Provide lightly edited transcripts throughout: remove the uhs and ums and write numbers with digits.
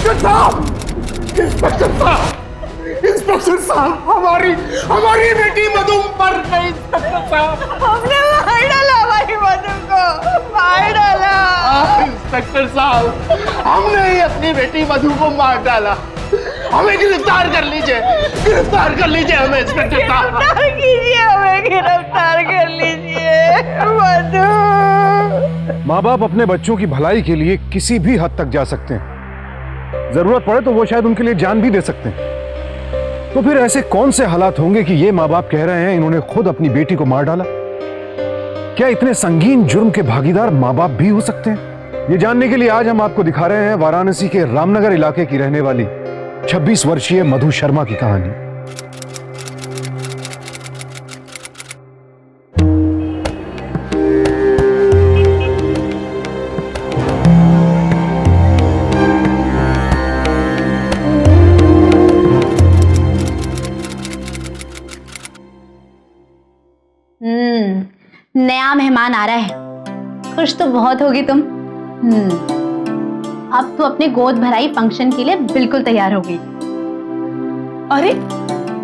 Inspector साहब, inspector साहब, inspector साहब, हमारी बेटी मधु मर गई। इंस्पेक्टर साहब, हमने मार डाला हमारी मधु को, मार डाला। इंस्पेक्टर साहब, हमने ही अपनी बेटी मधु को मार डाला। हमें गिरफ्तार कर लीजिए, गिरफ्तार कर लीजिए हमें। इंस्पेक्टर साहब, गिरफ्तार कीजिए हमें, गिरफ्तार कर लीजिए। मधु, माँ बाप अपने बच्चों की भलाई के लिए किसी भी हद तक जा सकते हैं। जरूरत पड़े तो वो शायद उनके लिए जान भी दे सकते हैं। तो फिर ऐसे कौन से हालात होंगे कि ये माँ बाप कह रहे हैं इन्होंने खुद अपनी बेटी को मार डाला? क्या इतने संगीन जुर्म के भागीदार माँ बाप भी हो सकते हैं? ये जानने के लिए आज हम आपको दिखा रहे हैं वाराणसी के रामनगर इलाके की रहने वाली 26 वर्षीय मधु शर्मा की कहानी। नया मेहमान आ रहा है। खुश तो बहुत होगी तुम। अब तो अपने गोद भराई फंक्शन के लिए बिल्कुल तैयार हो गई। अरे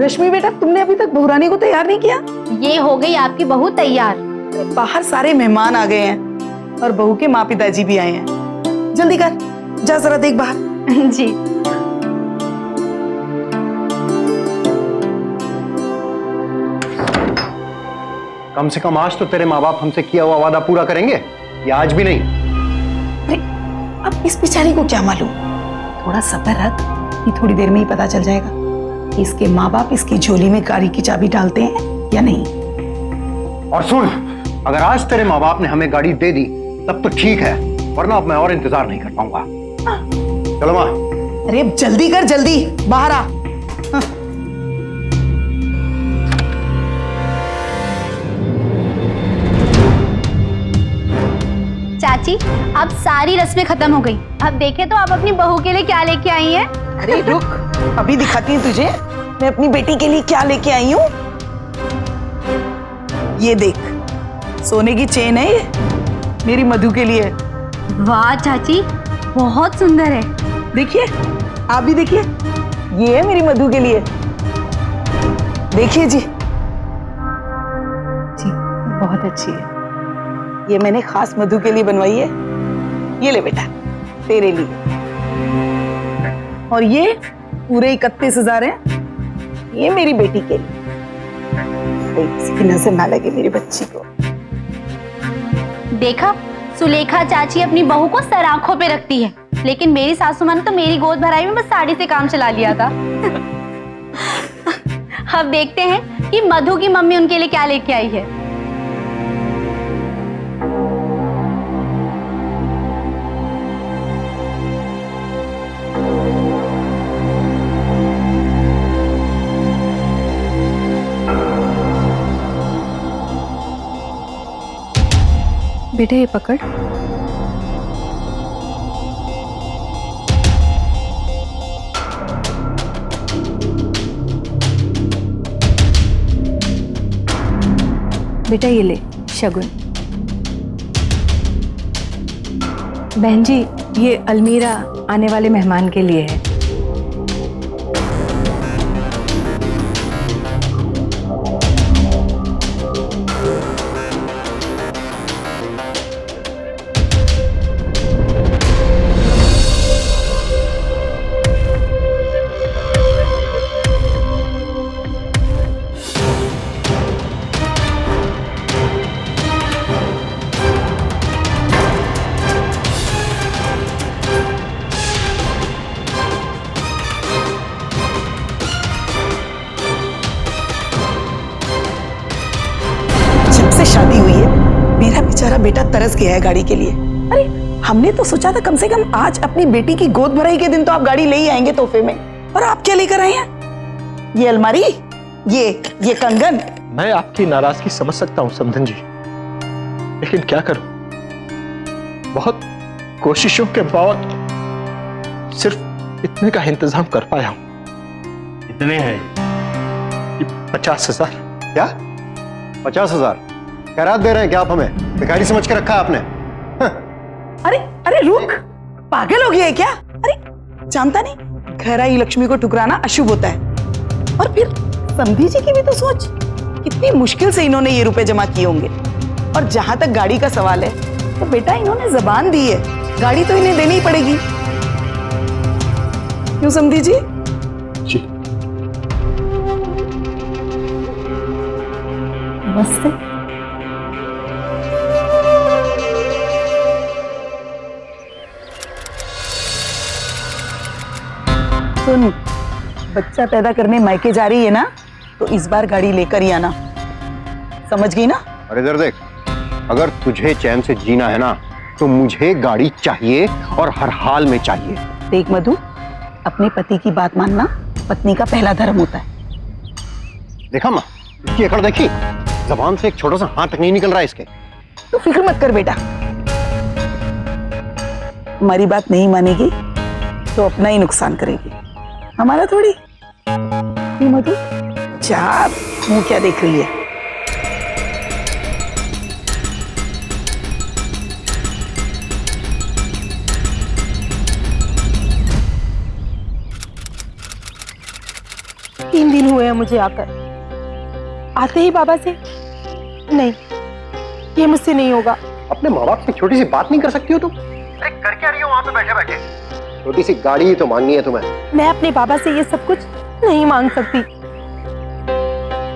रश्मि बेटा, तुमने अभी तक बहुरानी को तैयार नहीं किया? ये हो गई आपकी बहू तैयार। बाहर सारे मेहमान आ गए हैं और बहू के माँ पिताजी भी आए हैं। जल्दी कर, जा जरा देख बाहर। जी। कम से कम आज तो तेरे माँ बाप हमसे किया हुआ वादा पूरा करेंगे, या आज भी नहीं? अरे अब इस बेचारी को क्या मालूम, थोड़ा सब्र रख, ये थोड़ी देर में ही पता चल जाएगा कि इसके माँ बाप इसकी झोली में गाड़ी की चाबी डालते हैं या नहीं। और सुन, अगर आज तेरे माँ बाप ने हमें गाड़ी दे दी तब तो ठीक है, वरना अब मैं और इंतजार नहीं कर पाऊंगा। चलो माँ। अरे अब जल्दी कर, जल्दी बाहर आ। चाची, अब सारी रस्में खत्म हो गई। अब देखे तो आप अपनी बहू के लिए क्या लेके आई हैं? अरे रुक, अभी दिखाती हूँ तुझे मैं अपनी बेटी के लिए क्या लेके आई हूँ। ये देख, सोने की चेन है, ये मेरी मधु के लिए। वाह चाची, बहुत सुंदर है। देखिए, आप भी देखिए, ये है मेरी मधु के लिए। देखिए जी, जी बहुत अच्छी है। ये मैंने खास मधु के लिए बनवाई है। ये ले बेटा, तेरे लिए। और ये पूरे 31,000 है, ये मेरी बेटी के लिए। कोई किसी की नजर ना लगे मेरी बच्ची को। देखा, सुलेखा चाची अपनी बहू को सर आंखों पे रखती है, लेकिन मेरी सासू माँ ने तो मेरी गोद भराई में बस साड़ी से काम चला लिया था। अब देखते हैं कि मधु की मम्मी उनके लिए क्या लेके आई है। बेटा ये पकड़। बेटा ये ले शगुन। बहन जी, ये अलमीरा आने वाले मेहमान के लिए है। शादी हुई है, मेरा बेचारा बेटा तरस गया है गाड़ी के लिए। अरे हमने तो सोचा था कम से कम आज अपनी बेटी की गोद भराई के दिन तो आप गाड़ी ले ही आएंगे तोहफे में, और आप क्या लेकर आए हैं? ये अलमारी, ये कंगन। मैं आपकी नाराजगी समझ सकता हूं समधन जी, लेकिन क्या करूं, बहुत कोशिशों के बाद सिर्फ इतने का इंतजाम कर पाया हूं। इतने हैं? 50,000। क्या 50,000? खैरात दे रहे हैं क्या आप हमें? भिखारी समझ के रखा है आपने? अरे रुक, पागल हो गया है क्या? अरे जानता नहीं, घर आई लक्ष्मी को ठुकराना अशुभ होता है। और फिर समधी जी की भी तो सोच, कितनी मुश्किल से इन्होंने ये रुपए जमा किए होंगे। और जहां तक गाड़ी का सवाल है, तो बेटा इन्होंने जबान दी है, गाड़ी तो इन्हें देनी ही पड़ेगी। क्यों समधी जी? जी। नमस्ते। सुन, बच्चा पैदा करने मायके जा रही है ना, तो इस बार गाड़ी लेकर ही आना, समझ गई ना? अरे इधर देख, अगर तुझे चैन से जीना है ना, तो मुझे गाड़ी चाहिए और हर हाल में चाहिए। देख मधु, अपने पति की बात मानना पत्नी का पहला धर्म होता है। देखा माँ, इसकी अकड़ देखी, जबान से एक छोटा सा हाथ तक नहीं निकल रहा है इसके। तो फिक्र मत कर बेटा, हमारी बात नहीं मानेगी तो अपना ही नुकसान करेगी, हमारा थोड़ी। ये मधु, चार मुंह क्या देख रही है? तीन दिन हुए हैं मुझे आकर, आते ही बाबा से नहीं, ये मुझसे नहीं होगा। अपने माँ बाप से छोटी सी बात नहीं कर सकती हो तुम? अरे कर क्या रही हो वहां पे बैठे बैठे? छोटी सी गाड़ी ही तो मांगनी है तुम्हें। मैं अपने बाबा से ये सब कुछ नहीं मांग सकती,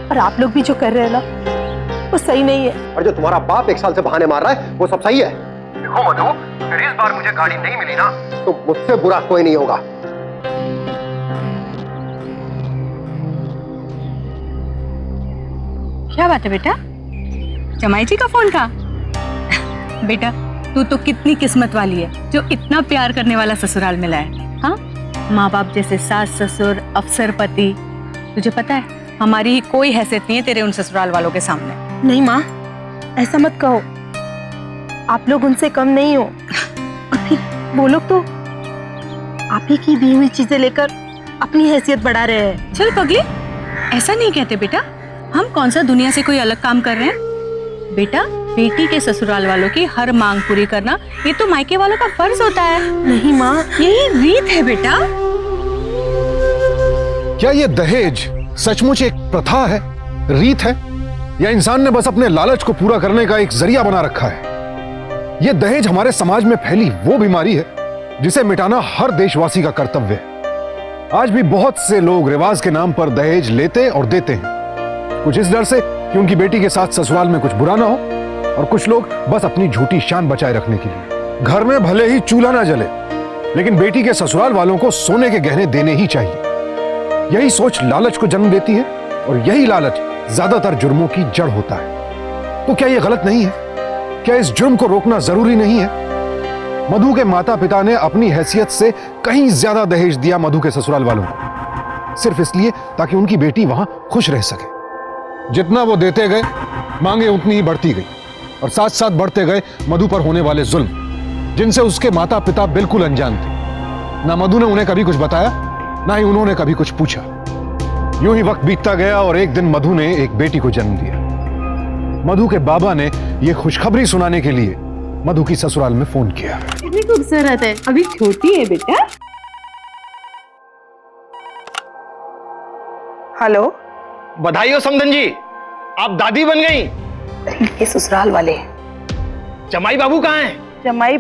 और आप लोग भी जो कर रहे हैं ना, वो सही नहीं है। और जो तुम्हारा बाप एक साल से बहाने मार रहा है, वो सब सही है? देखो मधु, अगर इस बार मुझे गाड़ी नहीं मिली ना, तो मुझसे बुरा कोई नहीं होगा। क्या बात है बेटा, जमाई जी का फोन था? बेटा तू तो कितनी किस्मत वाली है जो इतना प्यार करने वाला ससुराल मिला है। हाँ, माँ बाप जैसे सास ससुर, अफसर पति। तुझे पता है हमारी ही कोई हैसियत नहीं है तेरे उन ससुराल वालों के सामने। नहीं माँ, ऐसा मत कहो, आप लोग उनसे कम नहीं हो। वो लोग तो आप ही की दी हुई चीजें लेकर अपनी हैसियत बढ़ा रहे हैं। चल पगली, ऐसा नहीं कहते बेटा, हम कौन सा दुनिया से कोई अलग काम कर रहे हैं। बेटा, बेटी के ससुराल वालों की हर मांग पूरी करना ये तो मायके वालों का फर्ज होता है। नहीं माँ, यही रीत है बेटा। क्या ये दहेज सचमुच एक प्रथा है, रीत है, या इंसान ने बस अपने लालच को पूरा करने का एक जरिया बना रखा है? यह दहेज हमारे समाज में फैली वो बीमारी है जिसे मिटाना हर देशवासी का कर्तव्य है। आज भी बहुत से लोग रिवाज के नाम पर दहेज लेते और देते हैं, कुछ इस डर से कि उनकी बेटी के साथ ससुराल में कुछ बुरा ना हो, और कुछ लोग बस अपनी झूठी शान बचाए रखने के लिए। घर में भले ही चूल्हा ना जले, लेकिन बेटी के ससुराल वालों को सोने के गहने देने ही चाहिए। यही सोच लालच को जन्म देती है, और यही लालच ज्यादातर जुर्मों की जड़ होता है। तो क्या यह गलत नहीं है? क्या इस जुर्म को रोकना जरूरी नहीं है? मधु के माता पिता ने अपनी हैसियत से कहीं ज्यादा दहेज दिया मधु के ससुराल वालों को, सिर्फ इसलिए ताकि उनकी बेटी वहां खुश रह सके। जितना वो देते गए, मांगे उतनी ही बढ़ती गई, और साथ साथ बढ़ते गए मधु पर होने वाले जुल्म, जिनसे उसके माता पिता बिल्कुल अनजान थे। ना मधु ने उन्हें कभी कुछ बताया, ना ही उन्होंने कभी कुछ पूछा। यूं ही वक्त बीतता गया और एक दिन मधु ने एक बेटी को जन्म दिया। मधु के बाबा ने यह खुशखबरी सुनाने के लिए मधु की ससुराल में फोन किया। कितनी खूबसूरत है, अभी छोटी है बेटा। हेलो, बधाई हो समधन जी, आप दादी बन गई। ये ससुराल वाले। जमाई बाबू कहाँ हैं? जमाई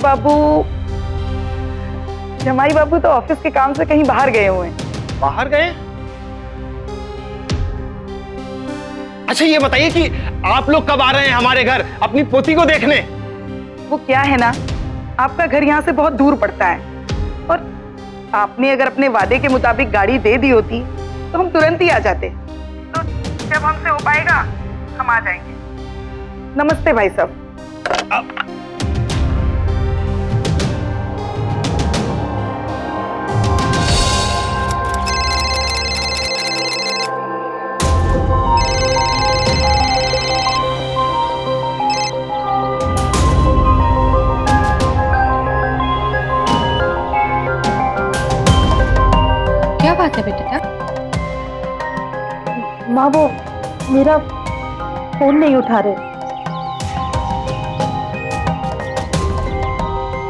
बाबू तो ऑफिस के काम से कहीं बाहर गए हुए हैं। बाहर गए? अच्छा ये बताइए कि आप लोग कब आ रहे हैं हमारे घर अपनी पोती को देखने? वो क्या है ना, आपका घर यहाँ से बहुत दूर पड़ता है, और आपने अगर अपने वादे के मुताबिक गाड़ी दे दी होती तो हम तुरंत ही आ जाते। तो जब हमसे हो पाएगा हम आ जाएंगे। नमस्ते भाई साहब। क्या बात है बेटा? माँ, वो मेरा फोन नहीं उठा रहे।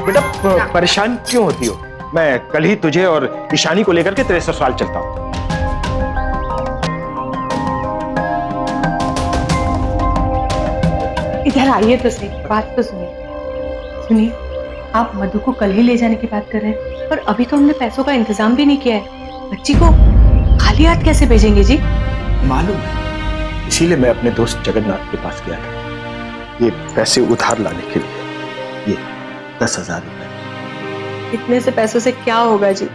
बेटा परेशान क्यों होती हो? मैं कल ही तुझे और ईशानी को लेकर के तेरे ससुराल चलता हूँ। इधर आइए तो सही, बात तो सुनिए। आप मधु को कल ही ले जाने की बात कर रहे हैं, पर अभी तो हमने पैसों का इंतजाम भी नहीं किया है। बच्ची को खाली हाथ कैसे भेजेंगे जी? मालूम है, इसीलिए मैं अपने दोस्त जगन्नाथ के पास गया था ये पैसे उधार लाने के लिए। ये 10,000 रुपए। इतने से पैसों से क्या होगा जी?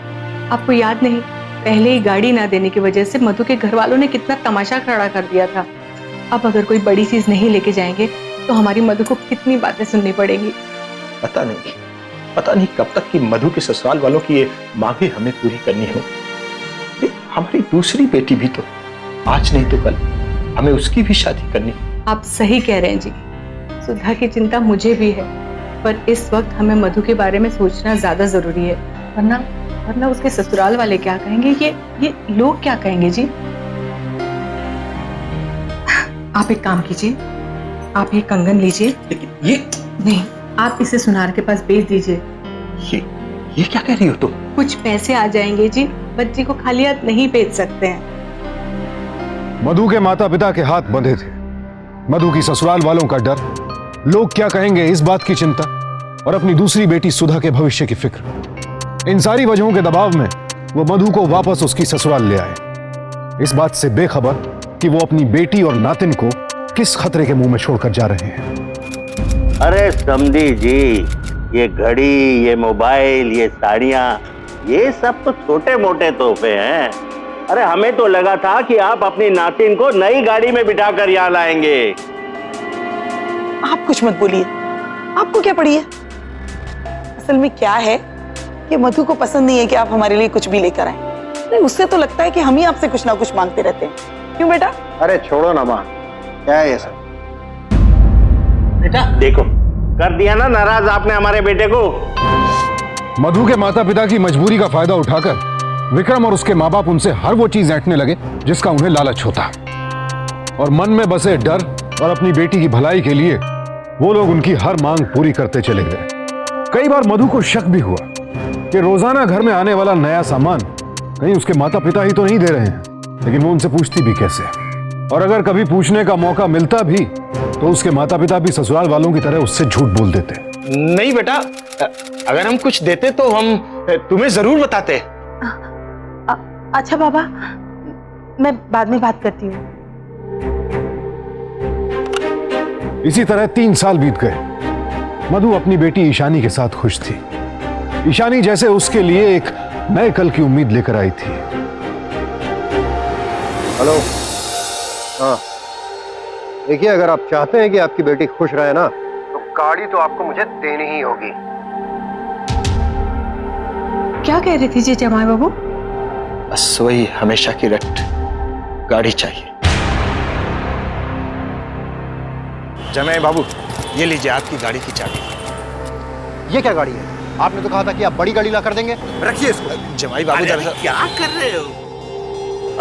आपको याद नहीं, पहले ही गाड़ी ना देने की वजह से मधु के घर वालों ने कितना तमाशा खड़ा कर दिया था। अब अगर कोई बड़ी चीज नहीं लेके जाएंगे तो हमारी मधु को कितनी बातें सुननी पड़ेगी। पता नहीं कब तक कि मधु के ससुराल वालों की ये मांगे हमें पूरी करनी हो। हमारी दूसरी बेटी भी तो आज नहीं तो कल हमें उसकी भी शादी करनी। आप सही कह रहे हैं जी, सुधा की चिंता मुझे भी है, पर इस वक्त हमें मधु के बारे में सोचना ज्यादा जरूरी है, वरना उसके ससुराल वाले क्या कहेंगे, ये लोग क्या कहेंगे जी? आप एक काम कीजिए, आप ये कंगन लीजिए। लेकिन ये नहीं, आप इसे सुनार के पास भेज दीजिए। ये क्या कह रही हो तुम? कुछ पैसे आ जाएंगे जी, बच्ची को खाली हाथ नहीं भेज सकते हैं। मधु के माता पिता के हाथ बंधे थे, मधु की ससुराल वालों का डर, लोग क्या कहेंगे इस बात की चिंता, और अपनी दूसरी बेटी सुधा के भविष्य की फिक्र। इन सारी वजहों के दबाव में वो मधु को वापस उसकी ससुराल ले आए, इस बात से बेखबर कि वो अपनी बेटी और नातिन को किस खतरे के मुंह में छोड़कर जा रहे हैं। अरे समधी जी, ये घड़ी, ये मोबाइल, ये साड़ियाँ, ये सब तो छोटे मोटे तोहफे हैं। अरे हमें तो लगा था कि आप अपनी नातिन को नई गाड़ी में बिठा कर यहाँ लाएंगे। आप कुछ मत बोलिए, आपको क्या पड़ी है? असल में क्या है कि मधु को पसंद नहीं है कि आप हमारे लिए कुछ भी लेकर आए। नहीं, उससे तो लगता है कि हम ही आपसे कुछ ना कुछ मांगते रहते हैं। क्यों बेटा? अरे छोड़ो ना माँ, क्या है ये सब? बेटा देखो, कर दिया ना नाराज आपने हमारे बेटे को। मधु के माता पिता की मजबूरी का फायदा उठाकर विक्रम और उसके माँ बाप उनसे हर वो चीज ऐंठने लगे जिसका उन्हें लालच होता, और मन में बसे डर और अपनी बेटी की भलाई के लिए वो लोग उनकी हर मांग पूरी करते चले गए। कई बार मधु को शक भी हुआ कि रोजाना घर में आने वाला नया सामान कहीं उसके माता पिता ही तो नहीं दे रहे हैं, लेकिन वो उनसे पूछती भी कैसे, और अगर कभी पूछने का मौका मिलता भी तो उसके माता पिता भी ससुराल वालों की तरह उससे झूठ बोल देते। नहीं बेटा, अगर हम कुछ देते तो हम तुम्हें जरूर बताते। अच्छा बाबा, मैं बाद में बात करती हूँ। इसी तरह 3 साल बीत गए। मधु अपनी बेटी ईशानी के साथ खुश थी। ईशानी जैसे उसके लिए एक नए कल की उम्मीद लेकर आई थी। हेलो, हाँ देखिए, अगर आप चाहते हैं कि आपकी बेटी खुश रहे ना, तो गाड़ी तो आपको मुझे देनी ही होगी। क्या कह रही थी जी जमाई बाबू? बस वही हमेशा की रट, गाड़ी चाहिए। जमाई बाबू, ये लीजिए आपकी गाड़ी की चाबी। ये क्या गाड़ी है? आपने तो कहा था कि आप बड़ी गाड़ी ला कर देंगे। रखिए इसको। जमाई बाबू अरे क्या कर रहे हो?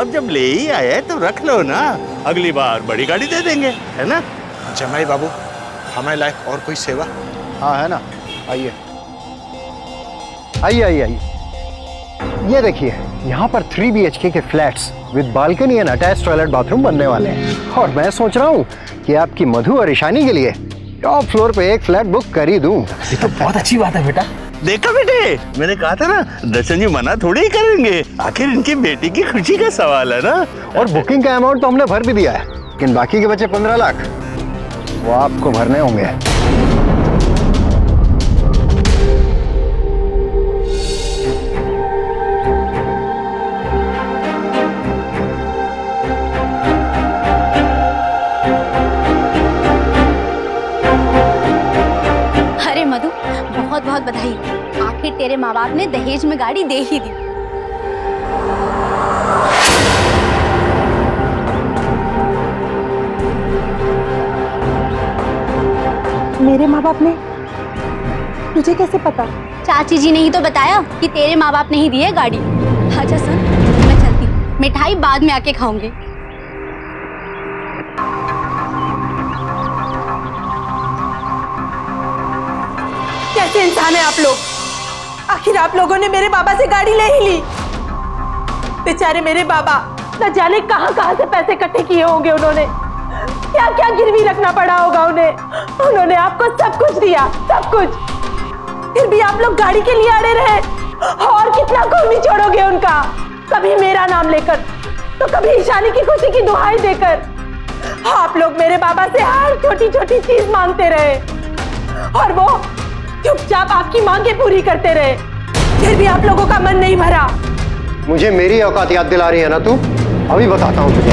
अब जब ले ही आए तो रख लो ना, अगली बार बड़ी गाड़ी दे देंगे, है ना? जमाई बाबू, हमें लायक और कोई सेवा? हाँ है ना, आइए आइए आइए आइए। ये देखिए, यहाँ पर 3 BHK के flats with balcony and attached toilet bathroom बनने वाले हैं, और मैं सोच रहा हूँ कि आपकी मधु और ईशानी के लिए टॉप फ्लोर पे एक फ्लैट बुक कर ही दूं। ये तो बहुत अच्छी बात है बेटा। देखा बेटे, मैंने कहा था ना, दर्शन जी मना थोड़ी ही करेंगे, आखिर इनकी बेटी की खुशी का सवाल है ना। और बुकिंग का अमाउंट तो हमने भर भी दिया है, लेकिन बाकी के बचे 15 लाख वो आपको भरने होंगे। अरे मधु, बहुत बहुत बधाई, आखिर तेरे माँ बाप ने दहेज में गाड़ी दे ही दी। मेरे माँ बाप ने? तुझे कैसे पता? चाची जी ने ही तो बताया कि तेरे माँ बाप ने ही दी है गाड़ी। अच्छा सुन, मैं चलती हूँ, मिठाई बाद में आके खाऊंगी। कैसे इंसान है आप लोग? आखिर आप लोगों ने मेरे बाबा से गाड़ी ले ही ली। बेचारे मेरे बाबा, न जाने कहां कहां से पैसे इकट्ठे किए होंगे उन्होंने, क्या क्या गिरवी रखना पड़ा होगा उन्हें। उन्होंने आपको सब कुछ दिया, सब कुछ, फिर भी आप लोग गाड़ी के लिए अड़े रहे। और कितना खून निचोड़ोगे उनका, कभी मेरा नाम लेकर तो कभी ईशानी की खुशी की दुहाई देकर। आप लोग मेरे बाबा से हर छोटी छोटी चीज मांगते रहे और वो चुपचाप आपकी मांगे पूरी करते रहे, फिर भी आप लोगों का मन नहीं भरा। मुझे मेरी औकात याद दिला रही है ना तू? अभी बताता हूँ तुझे।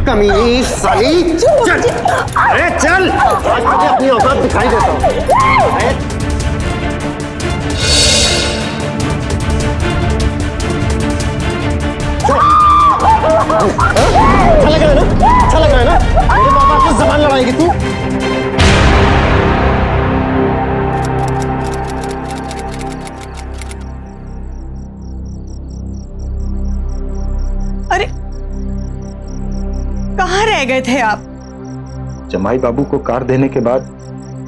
कमीनी साली, चल। अरे चल, आज तुझे अपनी औकात दिखाई देता हूँ। अच्छा लगा है ना? अच्छा लगा है ना? मेरे पापा से जबान लड़ाएगी तू? अरे कहाँ रह गए थे आप? जमाई बाबू को कार देने के बाद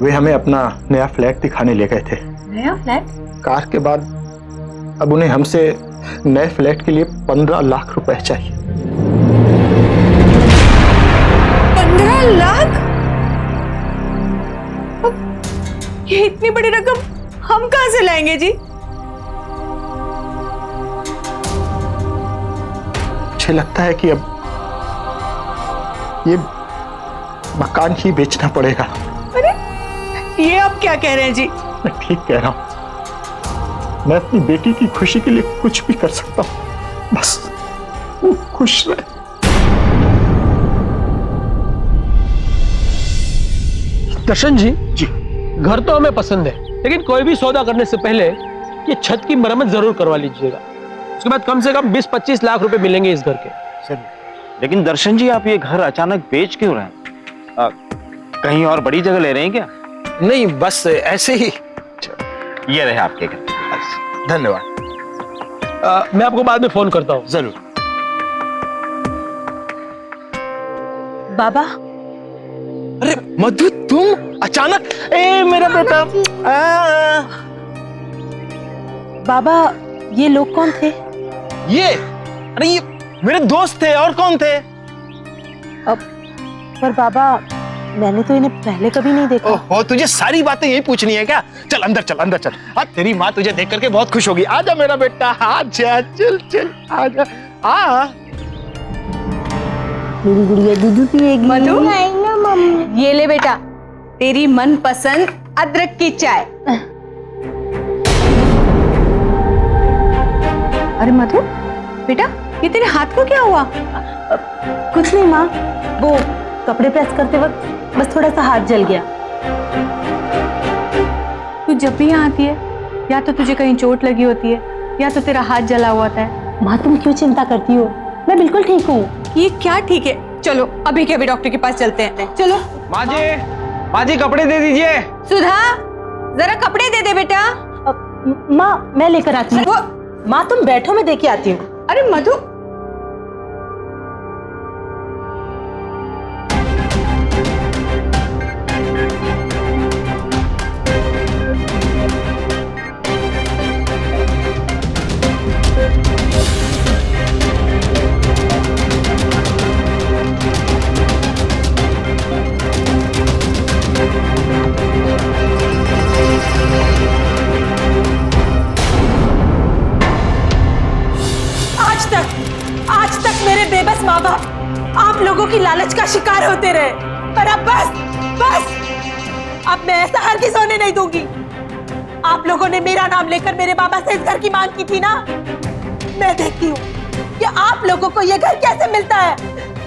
वे हमें अपना नया फ्लैट दिखाने ले गए थे। नया फ्लैट? कार के बाद अब उन्हें हमसे नए फ्लैट के लिए 15 लाख रुपए चाहिए। 15 लाख? ये इतनी बड़ी रकम हम कहां से लाएंगे जी? मुझे लगता है कि अब ये मकान ही बेचना पड़ेगा। अरे ये आप क्या कह रहे हैं जी? मैं ठीक कह रहा हूं। मैं अपनी बेटी की खुशी के लिए कुछ भी कर सकता हूं, बस वो खुश रहे। दर्शन जी, घर तो हमें पसंद है, लेकिन कोई भी सौदा करने से पहले ये छत की मरम्मत जरूर करवा लीजिएगा। उसके बाद कम से कम 20-25 लाख रुपए मिलेंगे इस घर के। लेकिन दर्शन जी, आप ये घर अचानक बेच क्यों रहे हैं? कहीं और बड़ी जगह ले रहे हैं क्या? नहीं, बस ऐसे ही। ये रहे आपके घर। धन्यवाद। मैं आपको बाद में फोन करता हूँ। जरूर। बाबा, अरे मधु, तुम अचानक? ए मेरा बेटा। बाबा ये लोग कौन थे? अरे ये मेरे दोस्त थे, और कौन थे? पर बाबा मैंने तो इन्हें पहले कभी नहीं देखा। ओहो, तुझे सारी बातें यही पूछनी है क्या? चल अंदर चल, अंदर चल। हाँ, तेरी माँ तुझे देख करके बहुत खुश होगी। आजा मेरा बेटा, आजा, चल चल, आजा। मेरी गुड़िया दूध पिएगी। मधु, ये ले बेटा तेरी मनपसंद अदरक की चाय। अरे मधु बेटा, ये तेरे हाथ को क्या हुआ? कुछ नहीं माँ, वो कपड़े प्रेस करते वक्त बस थोड़ा सा हाथ जल गया। तू जब भी यहाँ आती है या तो तुझे कहीं चोट लगी होती है या तो तेरा हाथ जला हुआ होता है। माँ तुम क्यों चिंता करती हो? मैं बिल्कुल ठीक हूँ। ये क्या ठीक है? चलो अभी के अभी डॉक्टर के पास चलते हैं। चलो। माँ जी कपड़े दे दीजिए। सुधा, जरा कपड़े दे दे बेटा। माँ मैं लेकर आती हूँ। माँ तुम बैठो, मैं देके आती हूँ। अरे मधु, आज तक मेरे बेबस माँ बाप आप लोगों की लालच का शिकार होते रहे, पर अब बस अब मैं ऐसा हरगिज़ होने नहीं दूंगी। आप लोगों ने मेरा नाम लेकर मेरे बाबा से इस घर की मांग की थी ना, मैं देखती हूँ कि आप लोगों को ये घर कैसे मिलता है।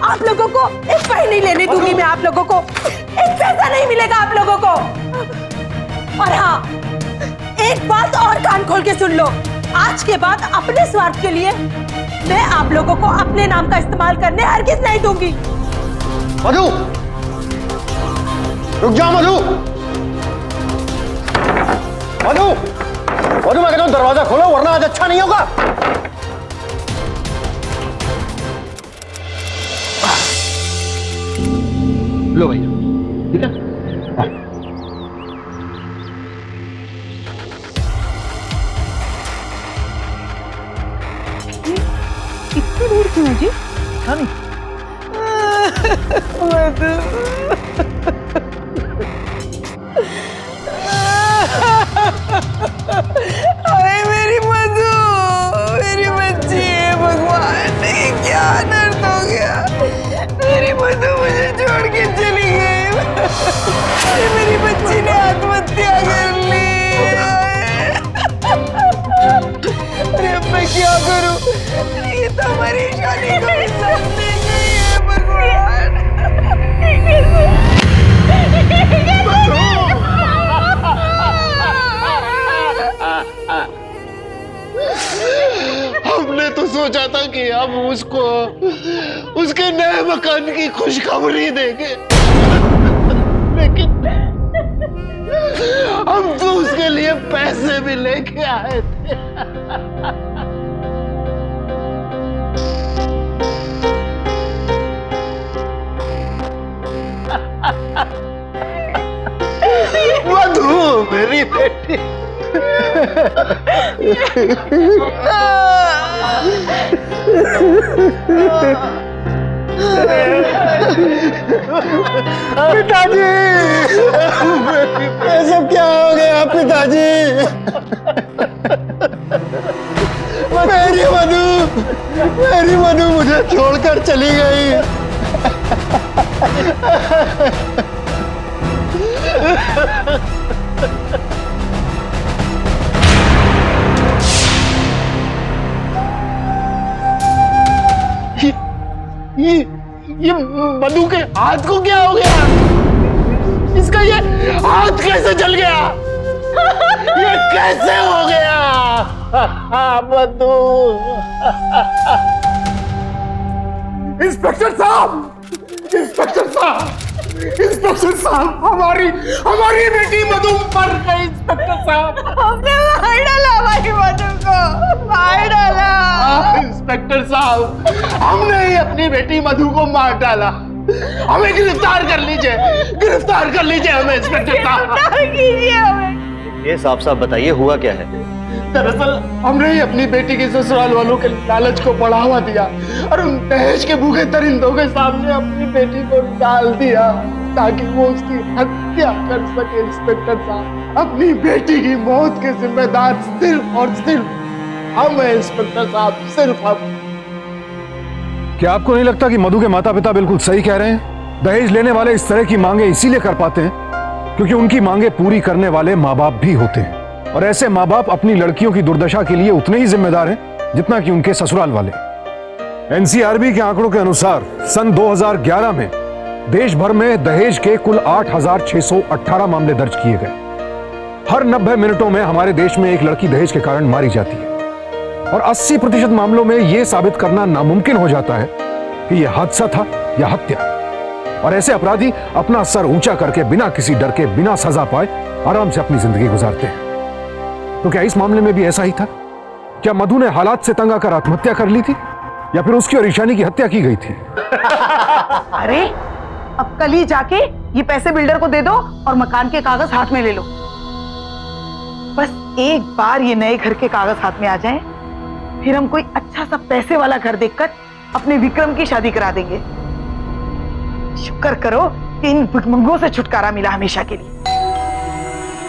आप लोगों को एक पैसा नहीं लेने दूंगी मैं, आप लोगों को एक पैसा नहीं मिलेगा आप लोगों को। और हाँ, एक बात और कान खोल के सुन लो, आज के बाद अपने स्वार्थ के लिए मैं आप लोगों को अपने नाम का इस्तेमाल करने हरगिज़ नहीं दूंगी। मधु, रुक जाओ मधु। मधु, मधु मैं कहता हूं दरवाजा खोलो वरना आज अच्छा नहीं होगा। लो भैया, ठीक है। दूर क्यों है जी? अरे मेरी मधु, मेरी बच्ची है, भगवान ये क्या दर्द हो गया। मेरी मधु मुझे छोड़ के चली गई। अरे मेरी बच्ची ने आत्महत्या कर ली। अरे अब मैं क्या करूं? ये तो हमारी शादी को भी साथ ले गई है, भगवान। हमने तो सोचा था कि हम उसको उसके नए मकान की खुशखबरी देंगे, लेकिन हम तो उसके लिए पैसे भी लेके आए थे। मधु मेरी बेटी। पिताजी, ये सब क्या हो गया पिताजी? मेरी मधु मुझे छोड़कर चली गई। ये मधु के हाथ को क्या हो गया? इसका ये हाथ कैसे जल गया? ये कैसे हो गया? मधु। इंस्पेक्टर साहब, इंस्पेक्टर साहब, इंस्पेक्टर साहब, हमारी बेटी मधु मर गई। इंस्पेक्टर साहब, हमने मार डाला हमारी मधु को, मार डाला। इंस्पेक्टर साहब, हमने ही अपनी बेटी मधु को मार डाला। हमें गिरफ्तार कर लीजिए, गिरफ्तार कर लीजिए हमें इंस्पेक्टर साहब। गिरफ्तार कीजिए हमें। ये साफ साफ बताइए हुआ क्या है? दरअसल हमने ही अपनी बेटी के ससुराल वालों के लालच को बढ़ावा दिया और उन दहेज के भूखे दरिंदों के सामने अपनी बेटी को डाल दिया ताकि वो उसकी हत्या कर सके। इंस्पेक्टर साहब, अपनी बेटी की मौत के जिम्मेदार सिर्फ और सिर्फ हम हैं इंस्पेक्टर साहब, सिर्फ हम। क्या आपको नहीं लगता कि मधु के माता पिता बिल्कुल सही कह रहे हैं? दहेज लेने वाले इस तरह की मांगे इसीलिए कर पाते हैं क्योंकि उनकी मांगे पूरी करने वाले माँ बाप भी होते हैं, और ऐसे माँ बाप अपनी लड़कियों की दुर्दशा के लिए उतने ही जिम्मेदार हैं जितना कि उनके ससुराल वाले। एनसीआरबी के आंकड़ों के अनुसार सन 2011 में देश भर में दहेज के कुल 8,618 मामले दर्ज किए गए। हर 90 मिनटों में हमारे देश में एक लड़की दहेज के कारण मारी जाती है, और 80% मामलों में यह साबित करना नामुमकिन हो जाता है कि यह हादसा था या हत्या। और ऐसे अपराधी अपना सर ऊंचा करके बिना किसी डर के, बिना सजा पाए आराम से अपनी जिंदगी गुजारते हैं। तो क्या इस मामले में भी ऐसा ही था? क्या मधु ने हालात से तंग आकर आत्महत्या कर ली थी या फिर उसकी और ईशानी की हत्या की गई थी? अरे अब कल ही जाके ये पैसे बिल्डर को दे दो और मकान के कागज हाथ में ले लो। बस एक बार ये नए घर के कागज हाथ में आ जाएं, फिर हम कोई अच्छा सा पैसे वाला घर देखकर अपने विक्रम की शादी करा देंगे। शुक्र करो कि इन भिखमंगों से छुटकारा मिला हमेशा के लिए।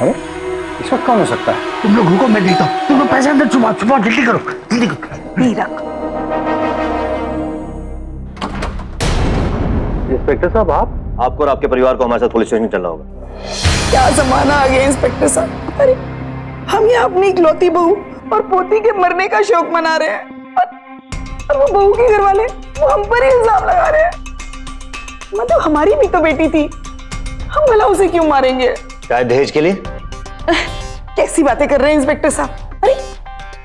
अरे इस वक्त कौन हो सकता है? तुम लोगों को मैं देता हूँ, तुम लोग पैसे अंदर छुपा छुपा, जल्दी करो, जल्दी करो। नहीं रख। इंस्पेक्टर साहब, आपको और आपके परिवार को हमारे साथ पुलिस स्टेशन चलना होगा। क्या जमाना आ गया इंस्पेक्टर साहब। अरे हम यहाँ अपनी इकलौती बहू और पोती के मरने का शौक मना रहे हैं और वो बहू के घर वाले वो हम पर ही इल्जाम लगा रहे हैं। मतलब हमारी भी तो बेटी थी, हम भला उसे क्यों मारेंगे? शायद दहेज के लिए। कैसी बातें कर रहे हैं इंस्पेक्टर साहब? अरे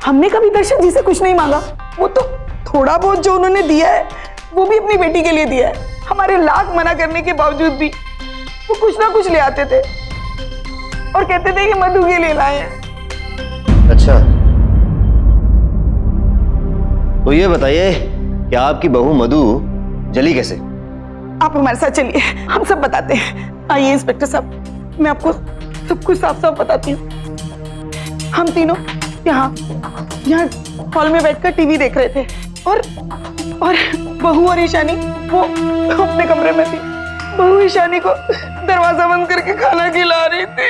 हमने कभी दर्शन जी से कुछ नहीं मांगा। वो तो थोड़ा बहुत जो उन्होंने दिया है वो भी अपनी बेटी के लिए दिया है। हमारे लाख मना करने के बावजूद भी वो कुछ ना कुछ ले आते थे और कहते थे कि मधु के लिए लाए हैं। अच्छा, तो ये बताइए कि आपकी बहू मधु जली कैसे? आप हमारे साथ चलिए, हम सब बताते हैं। आइए इंस्पेक्टर साहब, मैं आपको सब कुछ साफ साफ बताती हूँ। हम तीनों यहाँ यहाँ हॉल में बैठकर टीवी देख रहे थे और बहू और ईशानी वो अपने कमरे में थी। बहू ईशानी को दरवाजा बंद करके खाना खिला रही थी।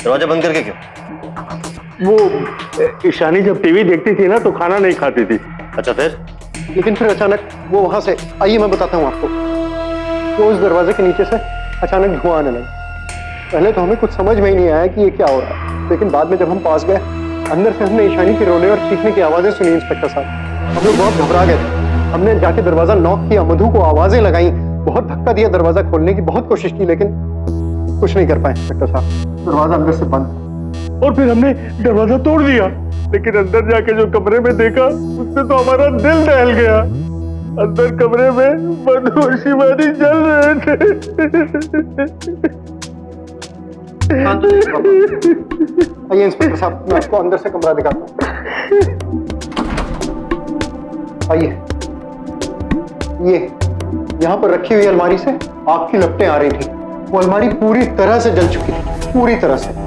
दरवाजा बंद करके क्यों? वो ईशानी जब टीवी देखती थी ना तो खाना नहीं खाती थी। अच्छा फिर? लेकिन फिर अचानक वो वहां से, आइए मैं बताता हूँ आपको, वो उस दरवाजे के नीचे से अचानक धुआं आने लगा। पहले तो हमें कुछ समझ में ही नहीं आया कि ये क्या हो रहा है, लेकिन बाद में जब हम पास गए अंदर से हमने ईशानी के रोने और चीखने की आवाजें सुनी। इंस्पेक्टर साहब, हम लोग बहुत घबरा गए थे। हमने जाके दरवाजा नॉक किया, मधु को आवाजें लगाई, बहुत धक्का दिया दरवाजा खोलने की बहुत कोशिश की, लेकिन कुछ नहीं कर पाए इंस्पेक्टर साहब। दरवाजा अंदर से बंद। और फिर हमने दरवाजा तोड़ दिया, लेकिन अंदर जाके जो कमरे में देखा उससे तो हमारा दिल दहल गया। अंदर कमरे में मधु और शिवानी जल रहे थे। आइए इंस्पेक्टर साहब, मैं आपको अंदर से कमरा दिखाता हूँ। आइए, ये यहाँ पर रखी हुई अलमारी से आग की लपटें आ रही थी। वो अलमारी पूरी तरह से जल चुकी थी, पूरी तरह से।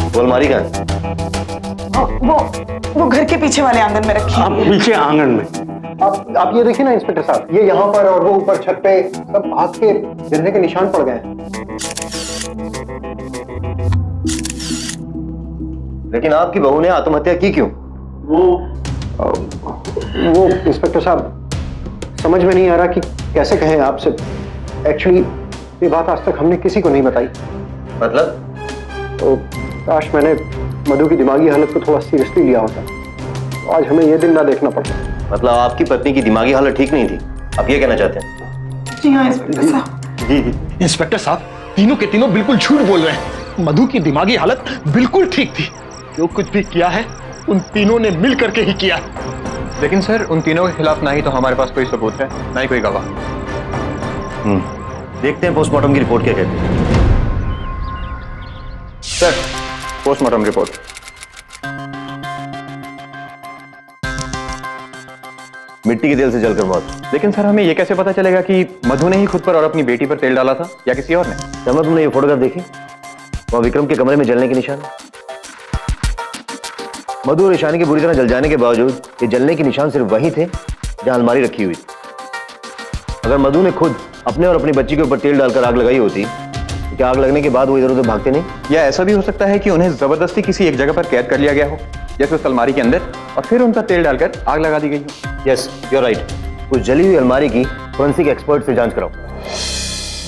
वो अलमारी कहाँ है? वो घर के पीछे वाले आंगन में रखी है। आप पीछे आंगन में। आप ये देखिए ना इंस्पेक्टर साहब, ये यहाँ पर और वो ऊपर छत पे सब आग के जलने के निशान पड़ गए हैं। लेकिन आपकी बहू ने आत्महत्या की क्यों? वो इंस्पेक्टर साहब समझ में नहीं आ रहा कि कैसे कहें आपसे। एक्चुअली ये बात आज तक हमने किसी को नहीं बताई। मतलब? तो काश मैंने मधु की दिमागी हालत को थोड़ा सीरियसली लिया होता, तो आज हमें ये दिन ना देखना पड़ता। मतलब आपकी पत्नी की दिमागी हालत ठीक नहीं थी, आप ये कहना चाहते हैं? जी हाँ इंस्पेक्टर साहब। जी इंस्पेक्टर साहब, तीनों के तीनों बिल्कुल झूठ बोल रहे हैं। मधु की दिमागी हालत बिल्कुल ठीक थी। जो कुछ भी किया है उन तीनों ने मिल करके ही किया। लेकिन सर, उन तीनों के खिलाफ ना ही तो हमारे पास कोई सबूत है, ना ही कोई गवाह। देखते हैं पोस्टमार्टम की रिपोर्ट क्या कहती है। Sir, postmortem report. मिट्टी के तेल से जलकर मौत। लेकिन सर, हमें यह कैसे पता चलेगा कि मधु ने ही खुद पर और अपनी बेटी पर तेल डाला था या किसी और ने? क्या तुमने ये फोटोग्राफ देखी? वहां विक्रम के कमरे में जलने के निशान। मधु और ईशानी के बुरी तरह जल जाने के बावजूद ये जलने के निशान सिर्फ वही थे जहां अलमारी रखी हुई थी। अगर मधु ने खुद अपने और अपनी बच्ची के ऊपर तेल डालकर आग लगाई होती तो क्या आग लगने के बाद वो इधर उधर भागते नहीं? या ऐसा भी हो सकता है कि उन्हें जबरदस्ती किसी एक जगह पर कैद कर लिया गया हो, जैसे उस अलमारी के अंदर, और फिर उन पर तेल डालकर आग लगा दी गई हो। Yes, you are right. उस जली हुई अलमारी की फोरेंसिक एक्सपर्ट से जांच कराओ।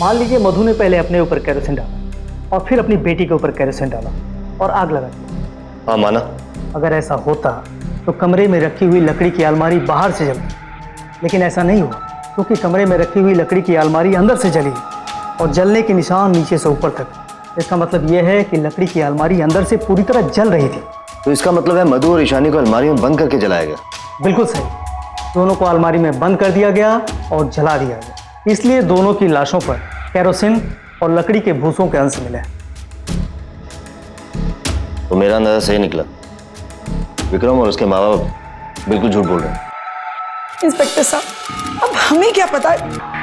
मान लीजिए मधु ने पहले अपने ऊपर केरोसिन डाला और फिर अपनी बेटी के ऊपर केरोसिन डाला और आग लगा दी। हाँ माना। अगर ऐसा होता तो कमरे में रखी हुई लकड़ी की अलमारी बाहर से जलती, लेकिन ऐसा नहीं हुआ क्योंकि कमरे में रखी हुई लकड़ी की अलमारी अंदर से जली और जलने के निशान नीचे से ऊपर तक। इसका मतलब यह है कि लकड़ी की अलमारी अंदर से पूरी तरह जल रही थी। तो इसका मतलब है मधु और ईशानी को अलमारी में बंद करके जलाया गया। बिल्कुल सही, दोनों को अलमारी में बंद कर दिया गया और जला दिया गया। इसलिए दोनों की लाशों पर केरोसिन और लकड़ी के भूसों के अंश मिले। तो मेरा अंदाजा सही निकला, विक्रम और उसके माँ बाप बिल्कुल झूठ बोल रहे हैं। इंस्पेक्टर साहब, अब हमें क्या पता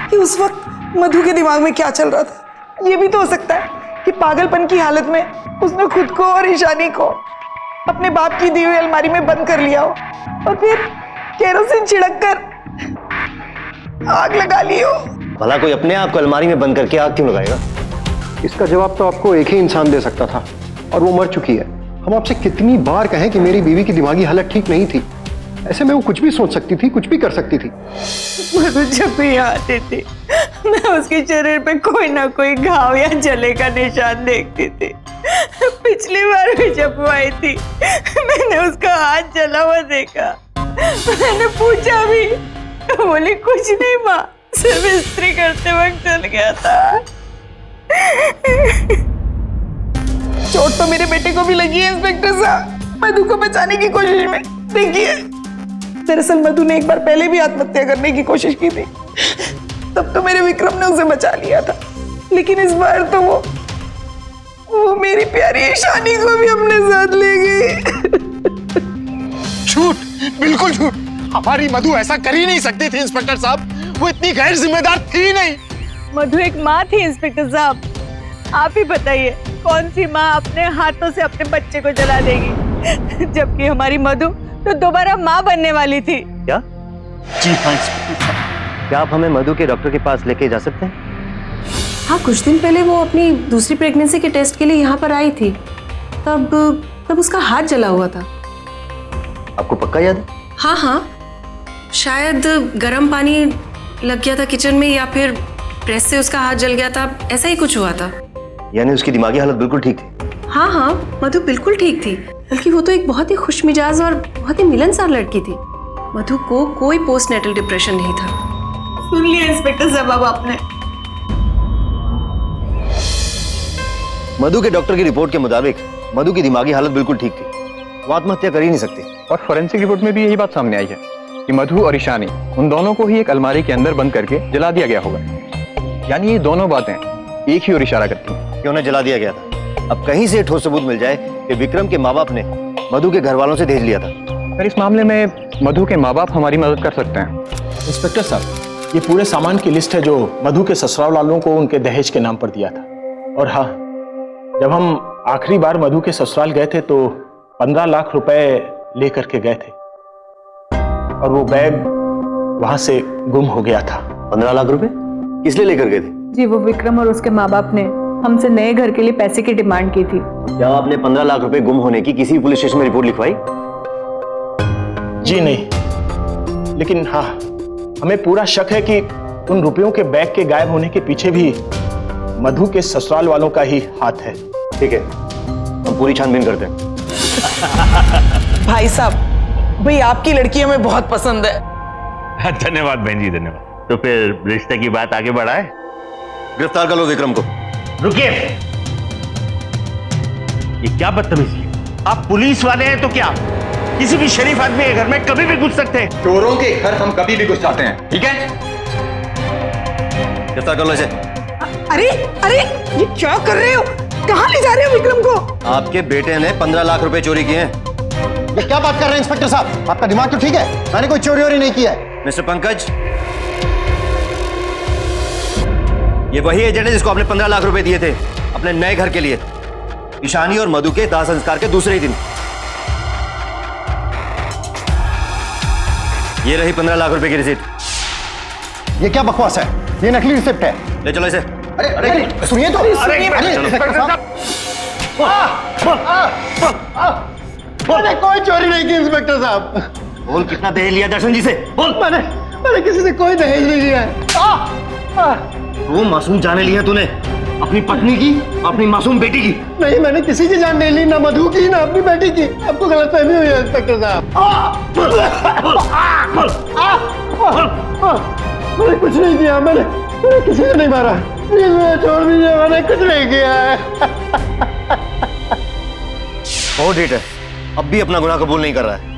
कि उस वक्त मधु के दिमाग में क्या चल रहा था। ये भी तो हो सकता है कि पागलपन की हालत में उसने खुद को और ईशानी को अपने बाप की दी हुई अलमारी में बंद कर लिया हो और फिर केरोसिन छिड़क कर आग लगा ली हो। भला कोई अपने आप को अलमारी में बंद करके आग क्यों लगाएगा? इसका जवाब तो आपको एक ही इंसान दे सकता था और वो मर चुकी है। हम आपसे कितनी बार कहें कि मेरी बीवी की दिमागी हालत ठीक नहीं थी। ऐसे में वो कुछ भी सोच सकती थी, कुछ भी कर सकती थी। मधु जब भी आती थी मैं उसके शरीर पे कोई ना कोई घाव या जले का निशान देखती थी। पिछली बार भी जब वो आई थी मैंने उसका हाथ जला हुआ देखा। मैंने पूछा भी, बोली कुछ नहीं माँ, सिर्फ इस्त्री करते वक्त जल गया था। चोट तो मेरे बेटे को भी लगी है इंस्पेक्टर साहब, मधु को बचाने की कोशिश में। देखिए, दरअसल मधु ने एक बार पहले भी आत्महत्या करने की कोशिश की थी, तब तो मेरे विक्रम ने उसे बचा लिया था, लेकिन इस बार तो वो मेरी प्यारी ईशानी को भी अपने साथ ले गई। झूठ, बिल्कुल झूठ। हमारी मधु ऐसा कर ही नहीं सकती थी इंस्पेक्टर साहब, वो इतनी गैर जिम्मेदार थी नहीं। मधु एक माँ थी इंस्पेक्टर साहब। आप ही बताइए कौन सी माँ अपने हाथों से अपने बच्चे को जला देगी, जबकि हमारी मधु तो दोबारा माँ बनने वाली थी। क्या? जी हाँ इंस्पेक्टर साहब। क्या आप हमें मधु के डॉक्टर के पास लेके जा सकते हैं? हाँ, कुछ दिन पहले वो अपनी दूसरी प्रेगनेंसी के टेस्ट के लिए यहाँ पर आई थी। तब उसका हाथ जला हुआ था। आपको पक्का याद है? हाँ हाँ, शायद गर्म पानी लग गया था किचन में, या फिर प्रेस से उसका हाथ जल गया था, ऐसा ही कुछ हुआ था। यानी उसकी दिमागी हालत बिल्कुल ठीक थी? हाँ हाँ, मधु बिल्कुल ठीक थी। बल्कि वो तो एक बहुत ही खुशमिजाज और बहुत ही मिलनसार लड़की थी। मधु को कोई पोस्टनेटल डिप्रेशन नहीं था। सुन लिया इंस्पेक्टर साहब अब आपने। मधु के डॉक्टर की रिपोर्ट के मुताबिक मधु की दिमागी हालत बिल्कुल ठीक थी। वो आत्महत्या कर ही नहीं सकती। और फोरेंसिक रिपोर्ट में भी यही बात सामने आई है कि मधु और ईशानी उन दोनों को ही एक अलमारी के अंदर बंद करके जला दिया गया होगा। यानी ये दोनों बातें एक ही ओर इशारा करती हैं कि उन्हें जला दिया गया था। अब कहीं से ठोस सबूत मिल जाए कि विक्रम के माँ बाप ने मधु के घर वालों से दहेज लिया था। पर इस मामले में मधु के माँ बाप हमारी मदद कर सकते हैं। इंस्पेक्टर साहब, ये पूरे सामान की लिस्ट है जो मधु के ससुराल वालों को उनके दहेज के नाम पर दिया था। और हाँ, जब हम आखिरी बार मधु के ससुराल गए थे तो 15 लाख रुपए लेकर के गए थे और वो बैग वहां से गुम हो गया था। 15 लाख रुपए किस लिए लेकर गए थे? जी, वो विक्रम और उसके माँ बाप ने हमसे नए घर के लिए पैसे की डिमांड की थी। क्या आपने 15 लाख रुपए गुम होने की किसी पुलिस स्टेशन में रिपोर्ट लिखवाई? जी नहीं, लेकिन हाँ, हमें पूरा शक है कि उन रुपयों के बैग के गायब होने के पीछे भी मधु के ससुराल वालों का ही हाथ है। ठीक है, हम पूरी छानबीन करते हैं। भाई साहब, भाई आपकी लड़की हमें बहुत पसंद है। धन्यवाद बहन जी, धन्यवाद। तो फिर रिश्ते की बात आगे बढ़ाए। गिरफ्तार कर लो विक्रम को। रुकिए, ये क्या बदतमीजी है? आप पुलिस वाले हैं तो क्या किसी भी शरीफ आदमी के घर में कभी भी घुस सकते हैं? चोरों के घर हम कभी भी घुस जाते हैं, ठीक है? गिरफ्तार कर लो इसे। अरे अरे, ये क्या कर रहे हो? कहाँ ले जा रहे हो विक्रम को? आपके बेटे ने 15 लाख रुपए चोरी किए हैं। ये क्या बात कर रहे हैं इंस्पेक्टर साहब? आपका दिमाग तो ठीक है? मैंने कोई चोरी वोरी नहीं किया है। मिस्टर पंकज, ये वही एजेंट है जिसको आपने 15 लाख रुपए दिए थे अपने नए घर के लिए, ईशानी और मधु के दाह संस्कार के दूसरे ही दिन। ये रही 15 लाख रुपए की रिसीट। ये क्या बकवास है? ये नकली रिसिप्ट है। ले चलो इसे। अरे अरे सुनिए तो। मैंने कोई चोरी नहीं की इंस्पेक्टर साहब। बोल, कितना दहेज लिया दर्शन जी से? बोल। मैंने किसी से कोई दहेज नहीं लिया है। वो मासूम जाने ली है तूने, अपनी पत्नी की, अपनी मासूम बेटी की। नहीं, मैंने किसी की जान नहीं ली, ना मधु की ना अपनी बेटी की। आपको गलतफहमी हुई है इंस्पेक्टर साहब। मैंने कुछ नहीं किया, मैंने किसी को नहीं मारा। प्लीज मुझे छोड़ दीजिए, मैंने कुछ नहीं किया है। बहुत ढीठ है, अब भी अपना गुनाह कबूल नहीं कर रहा है।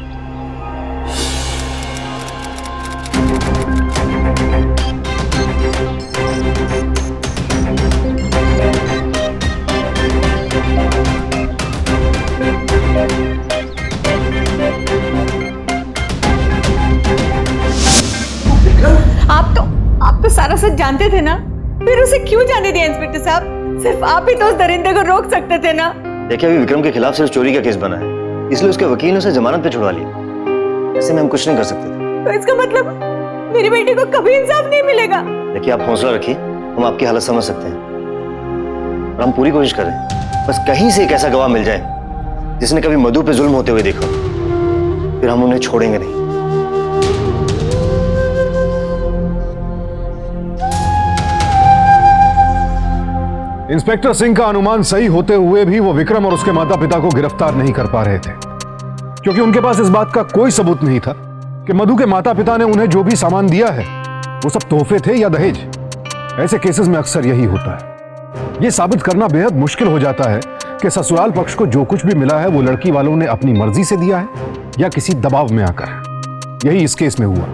आप तो सारा सच जानते थे ना, फिर उसे क्यों जाने दिया इंस्पेक्टर साहब? सिर्फ आप ही तो उस दरिंदे को रोक सकते थे ना। देखिए, अभी विक्रम के खिलाफ सिर्फ चोरी का केस बना है, इसलिए उसके वकील ने उसे जमानत पे छुड़वा लिया। ऐसे में हम कुछ नहीं कर सकते थे। तो इसका मतलब मेरी बेटी को कभी इंसाफ नहीं मिलेगा। देखिए, आप हौसला रखिए, हम आपकी हालत समझ सकते हैं और हम पूरी कोशिश करें। बस कहीं से एक ऐसा गवाह मिल जाए जिसने कभी मधु पे जुल्म होते हुए देखा, फिर हम उन्हें छोड़ेंगे नहीं। इंस्पेक्टर सिंह का अनुमान सही होते हुए भी वो विक्रम और उसके माता पिता को गिरफ्तार नहीं कर पा रहे थे, क्योंकि उनके पास इस बात का कोई सबूत नहीं था कि मधु के माता पिता ने उन्हें जो भी सामान दिया है वो सब तोहफे थे या दहेज। ऐसे केसेस में अक्सर यही होता है। यह साबित करना बेहद मुश्किल हो जाता है कि ससुराल पक्ष को जो कुछ भी मिला है वो लड़की वालों ने अपनी मर्जी से दिया है या किसी दबाव में आकर। यही इस केस में हुआ।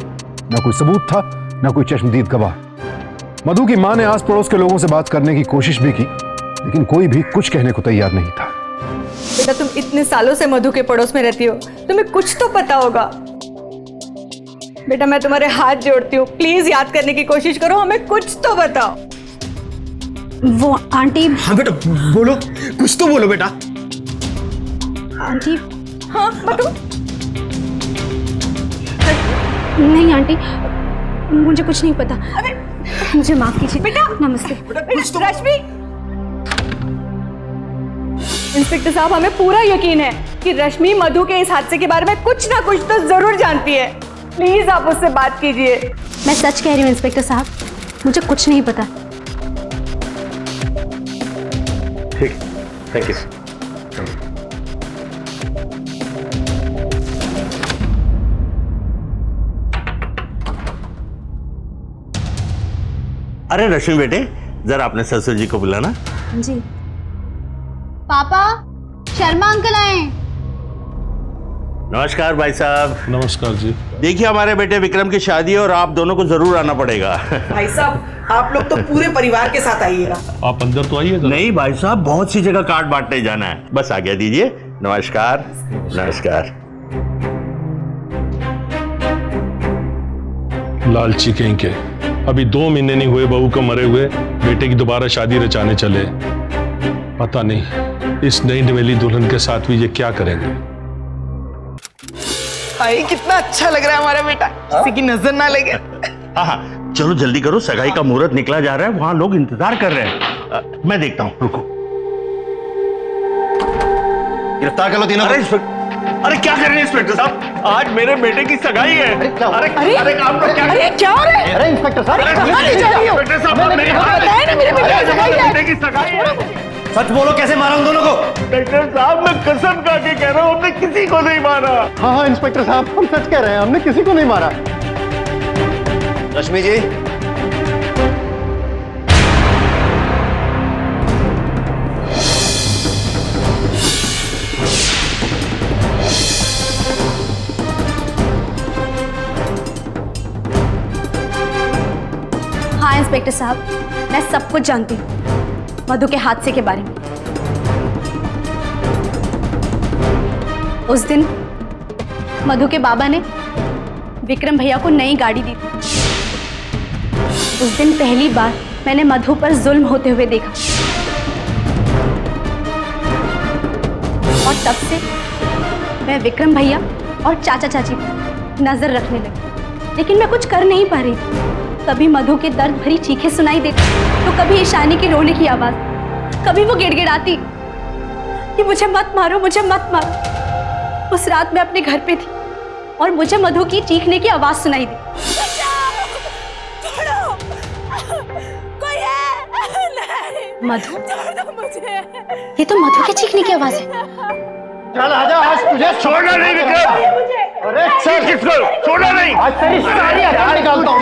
न कोई सबूत था, न कोई चश्मदीद गवाह। मधु की मां ने आस पड़ोस के लोगों से बात करने की कोशिश भी की, लेकिन कोई भी कुछ कहने को तैयार नहीं था। बेटा तुम इतने सालों से मधु के पड़ोस में रहती हो, तुम्हें कुछ तो पता होगा। बेटा मैं तुम्हारे हाथ जोड़ती हूँ, प्लीज याद करने की कोशिश करो, हमें कुछ तो बताओ। वो आंटी। हाँ बेटा बोलो, कुछ तो बोलो बेटा। आंटी। हाँ मधु। नहीं आंटी, मुझे कुछ नहीं पता। अरे मुझे माफ कीजिए बेटा। नमस्ते। रश्मि। इंस्पेक्टर साहब हमें पूरा यकीन है कि रश्मि मधु के इस हादसे के बारे में कुछ ना कुछ तो जरूर जानती है। प्लीज आप उससे बात कीजिए। मैं सच कह रही हूँ इंस्पेक्टर साहब, मुझे कुछ नहीं पता। ठीक, थैंक यू। अरे रश्मि बेटे, जरा अपने ससुर जी को बुलाना। जी। पापा, शर्मा अंकल आए। नमस्कार भाई साहब। नमस्कार जी। देखिए हमारे बेटे विक्रम की शादी है और आप दोनों को जरूर आना पड़ेगा। भाई साहब आप लोग तो पूरे परिवार के साथ आइएगा। आप अंदर तो आइए। नहीं भाई साहब, बहुत सी जगह कार्ड बांटने जाना है, बस आज्ञा दीजिए। नमस्कार। नमस्कार। लालची कहीं के, अभी 2 महीने नहीं हुए बहू को मरे हुए, बेटे की दोबारा शादी रचाने चले। पता नहीं इस नई नवेली दुल्हन के साथ भी ये क्या करेंगे। भाई कितना अच्छा लग रहा है हमारा बेटा, किसी की नजर ना लगे। हाँ चलो जल्दी करो, सगाई का मुहूर्त निकला जा रहा है, वहां लोग इंतजार कर रहे हैं। मैं देखता हूँ, रुको। गिरफ्तार कर लो तीनों। अरे क्या कर रहे हैं इंस्पेक्टर साहब, आज मेरे बेटे की सगाई है। अरे आप लोग क्या हो रहा है? अरे इंस्पेक्टर साहब, इंस्पेक्टर साहब मेरे बेटे की सगाई है। सच बोलो, कैसे मारा उन दोनों को? इंस्पेक्टर साहब मैं कसम खा के कह रहा हूँ, हमने किसी को नहीं मारा। हाँ इंस्पेक्टर साहब, हम सच कह रहे हैं, हमने किसी को नहीं मारा। रश्मि जी। हाँ इंस्पेक्टर साहब, मैं सब कुछ जानती हूँ मधु के हादसे के बारे में। उस दिन मधु के बाबा ने विक्रम भैया को नई गाड़ी दी थी। उस दिन पहली बार मैंने मधु पर जुल्म होते हुए देखा और तब से मैं विक्रम भैया और चाचा चाची पर नजर रखने लगी, लेकिन मैं कुछ कर नहीं पा रही थी। कभी मधु के दर्द भरी चीखें सुनाई देती तो कभी ईशानी की रोने की आवाज, कभी वो गिड़गिड़ाती कि मुझे मत मारो, मुझे मत मारो। उस रात मैं अपने घर पे थी और मुझे मधु की चीखने की आवाज सुनाई दी। मधु, ये तो मधु के चीखने की आवाज है। चल आजा, आज तुझे छोड़ना नहीं विक्रम। अरे सर किसको छोड़ना नहीं, आज तेरी सारी हथियार निकालता हूँ।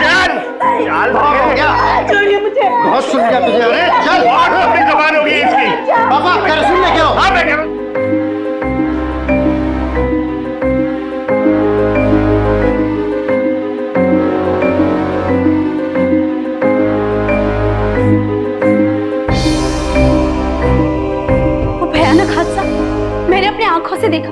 छोड़िए मुझे। बहुत सुन लिया तुझे। अरे चल, बहुत लंबी जबान होगी इसकी। पापा कर सुन ले क्या हो? हाँ मैं करूँ। वो भयानक हादसा मैंने अपनी आंखों से देखा।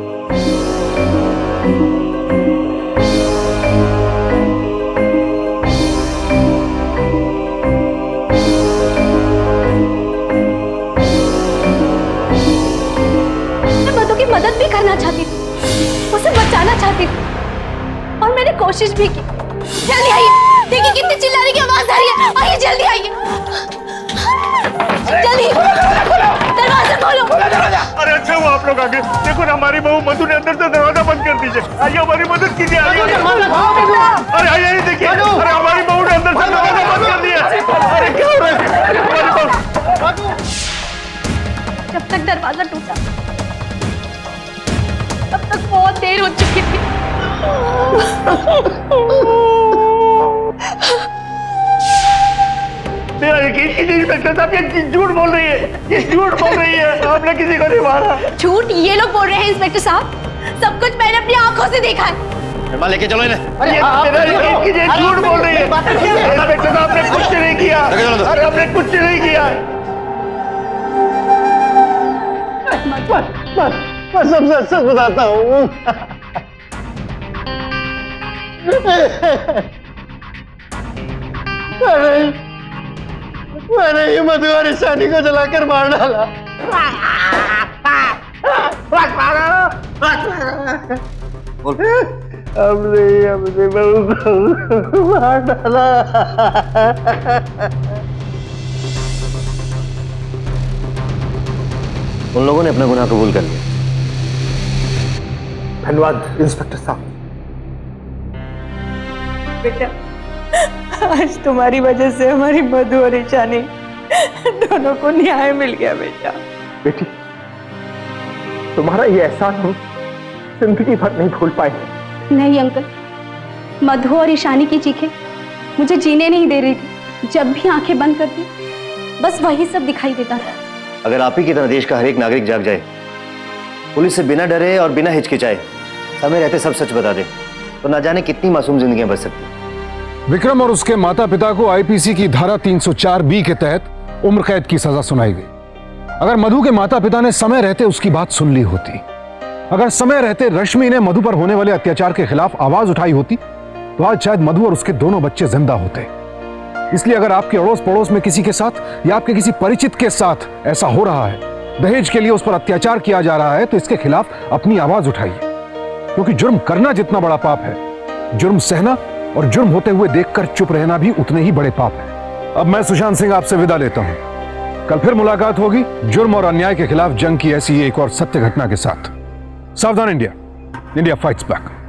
मैं मधु की मदद भी करना चाहती थी, उसे बचाना चाहती थी और मैंने कोशिश भी की। जल्दी आइए, देखिए कितनी चिल्लाने की आवाज आ रही है। आइए जल्दी आइए, जल्दी दरवाजा खोलो। अरे अच्छा हुआ आप लोग आ गए। देखो ना हमारी बहू मधु ने अंदर से दरवाजा बंद कर दीजिए। आइए हमारी मदद कीजिए। अरे आइए देखिए, अरे हमारी बहू ने अंदर से दरवाजा बंद कर दिया। अरे क्या हो रहा है हमारी बहू? जब तक दरवाजा टूटा तब तक बहुत देर हो चुकी थी। मेरा यकीन कीजिए इंस्पेक्टर साहब, ये झूठ बोल रही है, ये झूठ बोल रही है। आपने किसी को नहीं मारा। झूठ ये लोग बोल रहे हैं इंस्पेक्टर साहब, सब कुछ मैंने अपनी आंखों से देखा है। लेके चलो इन्हें। मेरा यकीन कीजिए, झूठ बोल रही है। इंस्पेक्टर साहब ने कुछ नहीं किया। अरे हमने कुछ नहीं किया। बस बस मैं सब सच सच बताता हूँ। मैंने ही मधु और ईशानी को जलाकर मार डाला। हमने बहू को मार डाला। उन लोगों ने अपना गुनाह कबूल कर लिया। धन्यवाद इंस्पेक्टर साहब। बेटा, आज तुम्हारी वजह से हमारी मधु और ईशानी दोनों को न्याय मिल गया बेटा। बेटी, तुम्हारा ये एहसान हम जिंदगी भर नहीं भूल पाएंगे। नहीं अंकल, मधु और ईशानी की चीखें मुझे जीने नहीं दे रही थी। जब भी आंखें बंद करती बस वही सब दिखाई देता था। अगर आप ही की तरह देश का हर एक नागरिक जाग जाए, पुलिस से बिना डरे और बिना हिचकिचाए समय रहते सब सच बता दे, तो ना जाने कितनी मासूम जिंदगियां बच सकती। विक्रम और उसके माता पिता को आईपीसी की धारा 304B के तहत उम्र कैद की सजा सुनाई गई। अगर मधु के माता पिता ने समय रहते उसकी बात सुन ली होती, अगर समय रहते रश्मि ने मधु पर होने वाले अत्याचार के खिलाफ आवाज उठाई होती, तो आज शायद मधु और उसके दोनों बच्चे जिंदा होते। इसलिए अगर आपके अड़ोस पड़ोस में किसी के साथ या आपके किसी परिचित के साथ ऐसा हो रहा है, दहेज के लिए उस पर अत्याचार किया जा रहा है, तो इसके खिलाफ अपनी आवाज उठाइए। क्योंकि जुर्म करना जितना बड़ा पाप है, जुर्म सहना और जुर्म होते हुए देखकर चुप रहना भी उतने ही बड़े पाप है। अब मैं सुशांत सिंह आपसे विदा लेता हूं। कल फिर मुलाकात होगी जुर्म और अन्याय के खिलाफ जंग की ऐसी एक और सत्य घटना के साथ। सावधान इंडिया, इंडिया फाइट्स बैक।